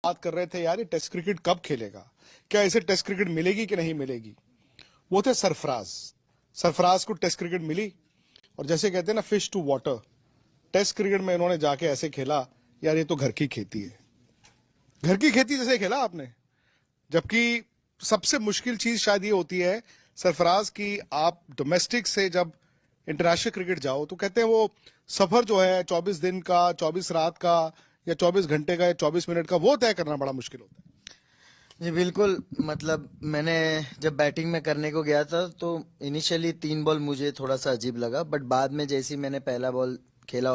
बात कर रहे थे यार ये टेस्ट क्रिकेट कब खेलेगा, क्या इसे टेस्ट क्रिकेट मिलेगी कि नहीं मिलेगी। वो थे सरफराज। सरफराज को टेस्ट क्रिकेट मिली और जैसे कहते हैं ना fish to water, test cricket में इन्होंने जाके ऐसे खेला यार ये तो घर की खेती है, घर की खेती जैसे खेला आपने। जबकि सबसे मुश्किल चीज शायद ये होती है सरफराज की, आप डोमेस्टिक से जब इंटरनेशनल क्रिकेट जाओ तो कहते हैं वो सफर जो है 24 दिन का, 24 रात का या 24 घंटे का या 24 मिनट का, वो तय करना बड़ा मुश्किल होता है। जी बिल्कुल। मतलब मैंने जब बैटिंग में करने को गया था तो इनिशियली 3 बॉल मुझे थोड़ा सा अजीब लगा, बट बाद में जैसे ही मैंने पहला बॉल खेला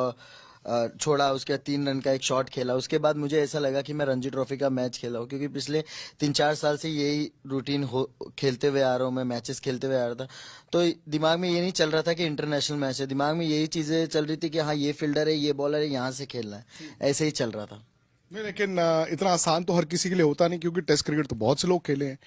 छोड़ा, उसके बाद 3 रन का एक शॉट खेला, उसके बाद मुझे ऐसा लगा कि मैं रणजी ट्रॉफी का मैच खेला हूँ, क्योंकि पिछले 3-4 साल से यही रूटीन हो खेलते हुए आ रहा हूँ मैं, मैचेस खेलते हुए आ रहा था। तो दिमाग में ये नहीं चल रहा था कि इंटरनेशनल मैच है, दिमाग में यही चीजें चल रही थी कि हाँ ये फील्डर है, ये बॉलर है, यहाँ से खेलना है, ऐसे ही चल रहा था। नहीं लेकिन इतना आसान तो हर किसी के लिए होता नहीं, क्योंकि टेस्ट क्रिकेट तो बहुत से लोग खेले हैं।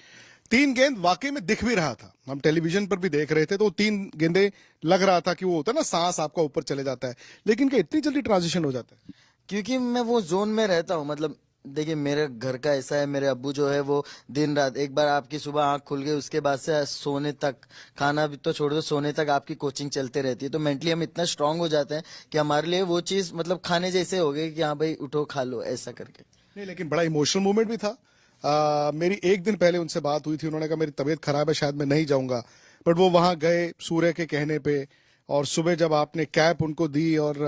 3 गेंद वाकई में दिख भी रहा था, हम टेलीविजन पर भी देख रहे थे तो 3 गेंदे लग रहा था कि वो होता है ना सांस आपका ऊपर चले जाता है, लेकिन क्या इतनी जल्दी ट्रांजिशन हो जाता है? क्योंकि मैं वो जोन में रहता हूँ। मतलब देखिए मेरे घर का ऐसा है, मेरे अब्बू जो है वो दिन रात, एक बार आपकी सुबह आंख खुल गई उसके बाद से सोने तक, खाना भी तो छोड़ दो, सोने तक आपकी कोचिंग चलते रहती है। तो मेंटली हम इतना स्ट्रांग हो जाते हैं कि हमारे लिए वो चीज मतलब खाने जैसे हो गई कि हाँ भाई उठो खा लो, ऐसा करके। नहीं लेकिन बड़ा इमोशनल मोमेंट भी था। मेरी एक दिन पहले उनसे बात हुई थी, उन्होंने कहा मेरी तबीयत खराब है शायद मैं नहीं जाऊंगा, बट वो वहां गए सूर्य के कहने पे, और सुबह जब आपने कैप उनको दी और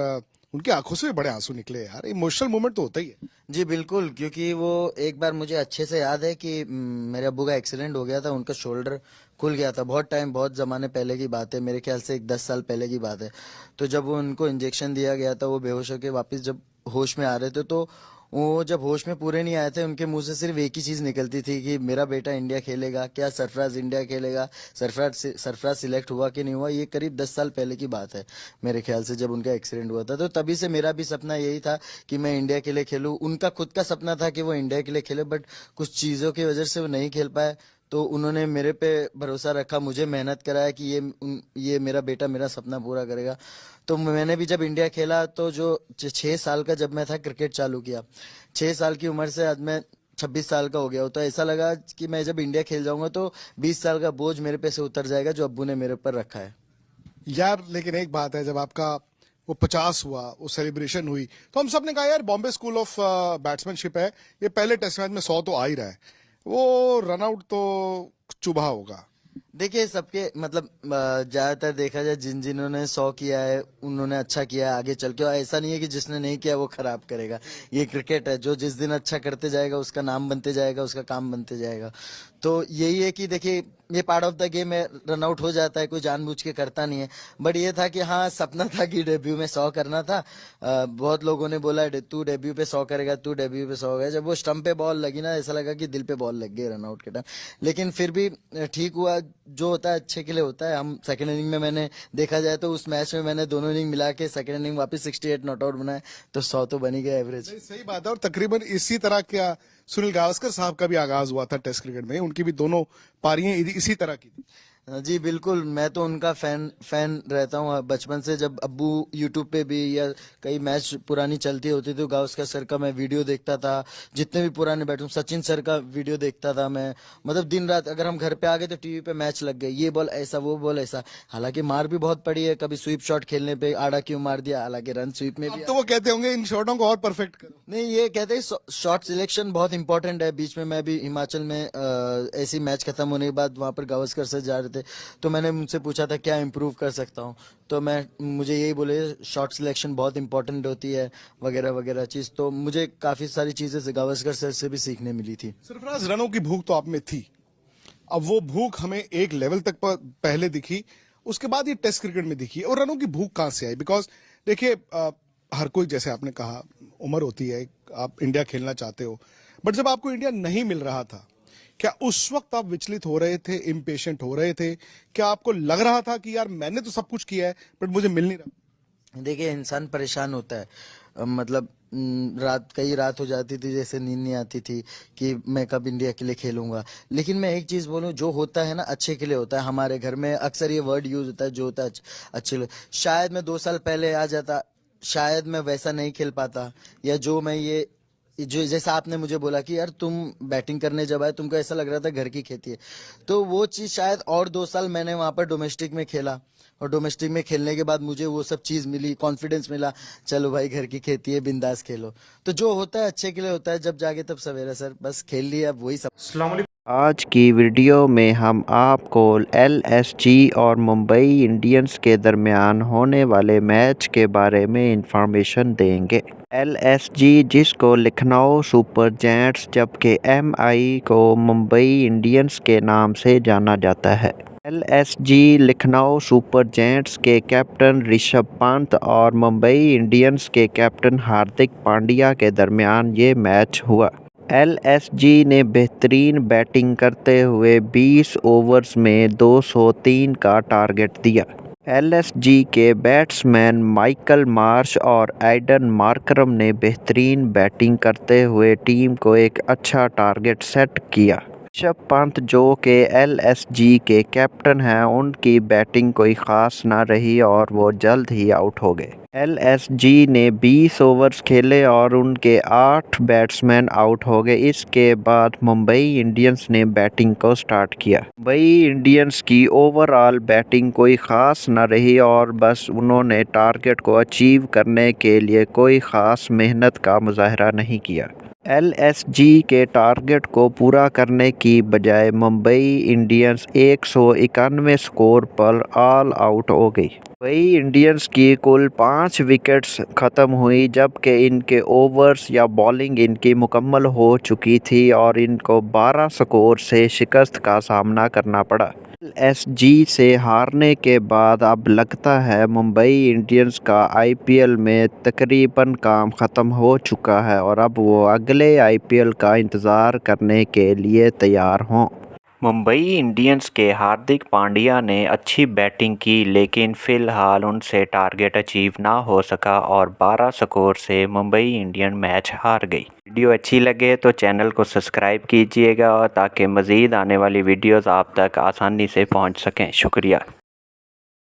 उनकी आंखों से भी बड़े आंसू निकले। यार इमोशनल मोमेंट तो होता ही है। जी बिल्कुल। क्योंकि वो एक बार मुझे अच्छे से याद है कि मेरे अब्बू का एक्सीडेंट हो गया था, उनका शोल्डर खुल गया था, बहुत टाइम बहुत जमाने पहले की बात है, मेरे ख्याल से 10 साल पहले की बात है। तो जब वो उनको इंजेक्शन दिया गया था, वो बेहोश होकर वापस जब होश में आ रहे थे, तो वो जब होश में पूरे नहीं आए थे, उनके मुंह से सिर्फ एक ही चीज निकलती थी कि मेरा बेटा इंडिया खेलेगा क्या, सरफराज इंडिया खेलेगा, सरफराज सिलेक्ट हुआ कि नहीं हुआ। ये करीब 10 साल पहले की बात है मेरे ख्याल से, जब उनका एक्सीडेंट हुआ था। तो तभी से मेरा भी सपना यही था कि मैं इंडिया के लिए खेलूं। उनका खुद का सपना था कि वो इंडिया के लिए खेले, बट कुछ चीजों की वजह से वो नहीं खेल पाए। तो उन्होंने मेरे पे भरोसा रखा, मुझे मेहनत कराया कि ये मेरा बेटा मेरा सपना पूरा करेगा। तो मैंने भी जब इंडिया खेला तो जो 6 साल का जब मैं था क्रिकेट चालू किया, 6 साल की उम्र से आज मैं 26 साल का हो गया हूँ। तो ऐसा लगा कि मैं जब इंडिया खेल जाऊंगा तो 20 साल का बोझ मेरे पे से उतर जाएगा जो अब्बू ने मेरे ऊपर रखा है। यार लेकिन एक बात है, जब आपका वो 50 हुआ, वो सेलिब्रेशन हुई, तो हम सब ने कहा यार बॉम्बे स्कूल ऑफ बैट्समैनशिप है, ये पहले टेस्ट मैच में 100 तो आ ही रहा है, वो रनआउट तो चुभा होगा। देखिए सबके मतलब ज्यादातर देखा जाए जिन्होंने 100 किया है उन्होंने अच्छा किया है आगे चल के, और ऐसा नहीं है कि जिसने नहीं किया वो खराब करेगा। ये क्रिकेट है, जो जिस दिन अच्छा करते जाएगा उसका नाम बनते जाएगा, उसका काम बनते जाएगा। तो यही है कि देखिए ये पार्ट ऑफ द गेम है, रन आउट हो जाता है, कोई जानबूझ के करता नहीं है। बट ये था कि हाँ सपना था कि डेब्यू में 100 करना था। बहुत लोगों ने बोला तू डेब्यू पे 100 करेगा, तू डेब्यू पे 100 करेगा। जब वो स्टंप पे बॉल लगी ना, ऐसा लगा कि दिल पे बॉल लग गई रन आउट के टाइम। लेकिन फिर भी ठीक हुआ, जो होता है अच्छे के लिए होता है। हम सेकंड इनिंग में, मैंने देखा जाए तो उस मैच में मैंने दोनों इनिंग मिला के सेकंड इनिंग वापस 68 नॉट आउट बनाए, तो 100 तो बनी गया एवरेज। सही बात है। और तकरीबन इसी तरह का सुनील गावस्कर साहब का भी आगाज हुआ था टेस्ट क्रिकेट में, उनकी भी दोनों पारियां इसी तरह की थी। जी बिल्कुल। मैं तो उनका फैन रहता हूँ बचपन से। जब अब्बू यूट्यूब पे भी या कई मैच पुरानी चलती होती थी तो गावस्कर सर का मैं वीडियो देखता था, जितने भी पुराने बैट्समैन, सचिन सर का वीडियो देखता था मैं। मतलब दिन रात, अगर हम घर पे आ गए तो टीवी पे मैच लग गए, ये बॉल ऐसा वो बॉल ऐसा। हालांकि मार भी बहुत पड़ी है, कभी स्वीप शॉट खेलने पे आड़ा क्यों मार दिया, हालांकि रन स्वीप में भी। अब तो वो कहते होंगे इन शॉटों को और परफेक्ट करो। नहीं, ये कहते हैं शॉट सिलेक्शन बहुत इंपॉर्टेंट है। बीच में मैं भी हिमाचल में ऐसी मैच खत्म होने के बाद वहां पर गावस्कर सर जा रहे थे, तो मैंने उनसे पूछा था क्या इम्प्रूव कर सकता हूँ। तो मुझे यही बोले शॉट सिलेक्शन बहुत इंपॉर्टेंट होती है, वगैरह वगैरह चीज। तो मुझे काफी सारी चीजें से गावस्कर सर से भी सीखने मिली थी। सरफराज, रनों की भूख तो आप में थी, अब वो भूख हमें एक लेवल तक पहले दिखी, उसके बाद ये टेस्ट क्रिकेट में दिखी। और रनों की भूख कहां से आई? बिकॉज देखिए हर कोई, जैसे आपने कहा, उम्र होती है, आप इंडिया खेलना चाहते हो, बट जब आपको इंडिया नहीं मिल रहा था, क्या उस वक्त आप विचलित हो रहे थे, इम्पेशेंट हो रहे थे? क्या आपको लग रहा था कि यार मैंने तो सब कुछ किया है बट मुझे मिल नहीं रहा? देखिए इंसान परेशान होता है। मतलब कई रात हो जाती थी, जैसे नींद नहीं आती थी कि मैं कब इंडिया के लिए खेलूंगा। लेकिन मैं एक चीज बोलूं, जो होता है ना अच्छे के लिए होता है। हमारे घर में अक्सर ये वर्ड यूज होता है, जो होता है अच्छे के लिए। शायद मैं 2 साल पहले आ जाता, शायद मैं वैसा नहीं खेल पाता, या जो मैं ये जो जैसा आपने मुझे बोला कि यार तुम बैटिंग करने जब आए तुमको ऐसा लग रहा था घर की खेती है, तो वो चीज शायद और 2 साल मैंने वहां पर डोमेस्टिक में खेला, और डोमेस्टिक में खेलने के बाद मुझे वो सब चीज मिली, कॉन्फिडेंस मिला, चलो भाई घर की खेती है, बिंदास खेलो। तो जो होता है अच्छे के लिए होता है, जब जागे तब सवेरा सर, बस खेल लिया, अब वही सब। आज की वीडियो में हम आपको एलएसजी और मुंबई इंडियंस के दरमियान होने वाले मैच के बारे में इंफॉर्मेशन देंगे। एलएसजी जिसको लखनऊ सुपर जायंट्स जबकि एमआई को मुंबई इंडियंस के नाम से जाना जाता है। एलएसजी लखनऊ सुपर जायंट्स के कैप्टन ऋषभ पंत और मुंबई इंडियंस के कैप्टन हार्दिक पांड्या के दरमियान ये मैच हुआ। एलएसजी ने बेहतरीन बैटिंग करते हुए 20 ओवर्स में 203 का टारगेट दिया। एलएसजी के बैट्समैन माइकल मार्श और एडन मार्करम ने बेहतरीन बैटिंग करते हुए टीम को एक अच्छा टारगेट सेट किया। ऋषभ पंत जो कि एलएसजी के कैप्टन हैं, उनकी बैटिंग कोई ख़ास ना रही और वो जल्द ही आउट हो गए। एलएसजी ने 20 ओवर्स खेले और उनके 8 बैट्समैन आउट हो गए। इसके बाद मुंबई इंडियंस ने बैटिंग को स्टार्ट किया। मुंबई इंडियंस की ओवरऑल बैटिंग कोई ख़ास ना रही और बस उन्होंने टारगेट को अचीव करने के लिए कोई ख़ास मेहनत का मुजाहरा नहीं किया। एलएसजी के टारगेट को पूरा करने की बजाय मुंबई इंडियंस 191 स्कोर पर ऑल आउट हो गई। मुंबई इंडियंस की कुल 5 विकेट्स ख़त्म हुई, जबकि इनके ओवर्स या बॉलिंग इनकी मुकम्मल हो चुकी थी और इनको 12 स्कोर से शिकस्त का सामना करना पड़ा। एलएसजी से हारने के बाद अब लगता है मुंबई इंडियंस का आईपीएल में तकरीबन काम ख़त्म हो चुका है और अब वो अगले आईपीएल का इंतज़ार करने के लिए तैयार हों। मुंबई इंडियंस के हार्दिक पांड्या ने अच्छी बैटिंग की, लेकिन फ़िलहाल उनसे टारगेट अचीव ना हो सका और 12 स्कोर से मुंबई इंडियन मैच हार गई। वीडियो अच्छी लगे तो चैनल को सब्सक्राइब कीजिएगा ताकि मज़ीद आने वाली वीडियोस आप तक आसानी से पहुंच सकें। शुक्रिया।